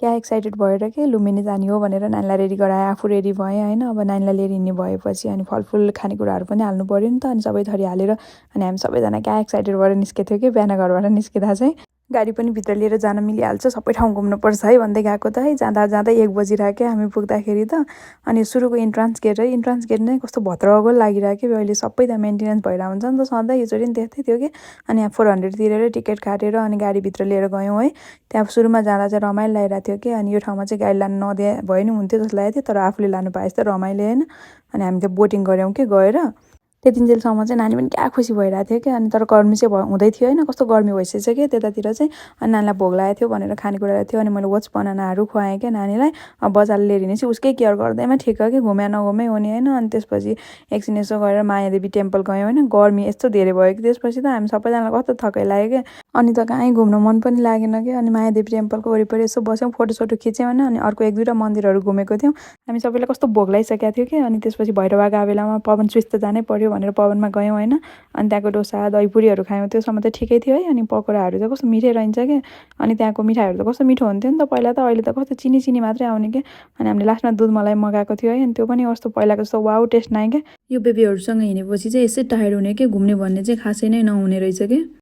क्या एक्साइटेड भएर के लुम्बिनी जाने हो भनेर नानीलाई रेडी गराएँ, आफू रेडी भएँ होइन। अब नानीलाई लिएर हिँड्ने भएपछि अनि फलफुल खानेकुराहरू पनि हाल्नु पऱ्यो नि त। अनि सबै थरी हालेर अनि हामी सबैजना क्या एक्साइटेड भएर निस्केको थियो कि बिहान घरबाट निस्किँदा चाहिँ। गाडी पनि भित्र लिएर जान मिलिहाल्छ, सबै ठाउँ घुम्नुपर्छ है भन्दै गएको त है। जाँदा जाँदै 1 बजिरहेको हामी पुग्दाखेरि त। अनि सुरुको इन्ट्रान्स गेट नै कस्तो भत्रगोल लागिरहेको कि अहिले सबै त्यहाँ मेन्टेनेन्स भइरहेको हुन्छ नि त सधैँ। योचोटि पनि त्यस्तै थियो कि अनि 400 तिरेर टिकट काटेर अनि गाडीभित्र लिएर गयौँ है। त्यहाँ सुरुमा जाँदा चाहिँ रमाइलो लागिरहेको थियो कि अनि यो ठाउँमा चाहिँ गाडी लानु नदिए भए नि हुन्थ्यो जस्तो लागेको थियो, तर आफूले लानु पाए जस्तो रमाइलो होइन। अनि हामी त्यो बोटिङ गऱ्यौँ कि गएर त्यतिन्जेलसम्म चाहिँ नानी पनि क्या खुसी भइरहेको थियो कि। अनि तर गर्मी चाहिँ हुँदै थियो होइन, कस्तो गर्मी भइसकेछ कि त्यतातिर चाहिँ। अनि नानीलाई भोक लागेको थियो भनेर खानेकुरा थियो अनि मैले ओट्स बनानाहरू खुवाएँ क्या नानीलाई। अब बजार लिएर हिँडेपछि उसकै केयर गर्दैमा ठिक कि घुमे नघुमे हुने होइन। अनि त्यसपछि एकछिन यसो गएर मायादेवी टेम्पल गयौँ होइन। गर्मी यस्तो धेरै भयो कि त्यसपछि त हामी सबैजनालाई कस्तो थकाइ लाग्यो क्या। अनि त कहीँ घुम्न मन पनि लागेन कि। अनि मायादेवी टेम्पलको वरिपरि यसो बस्यौँ, फोटोसोटो खिच्यौँ होइन। अनि अर्को 1-2वटा मन्दिरहरू घुमेको थियौँ। हामी सबैलाई कस्तो भोक लगाइसकेको थियो कि। अनि त्यसपछि भैरवा गएको बेलामा पवन स्विच त जानै पर्यो भनेर पवनमा गयौँ होइन। अनि त्यहाँको डोसा दहीपुरीहरू खायौँ, त्योसम्म त ठिकै थियो है। अनि पकौडाहरू चाहिँ कस्तो मिठै रहन्छ क्या। अनि त्यहाँको मिठाईहरू त कस्तो मिठो हुन्थ्यो नि त पहिला त, अहिले त कस्तो चिनी मात्रै आउने क्या। अनि हामीले लास्टमा दुध मलाई मगाएको थियो है। अनि त्यो पनि कस्तो पहिलाको जस्तो वाउ टेस्ट नआयो क्या। यो बेबीहरूसँग हिँडेपछि चाहिँ यसै टायर्ड हुने कि घुम्ने भन्ने चाहिँ खासै नै नहुने रहेछ क्या।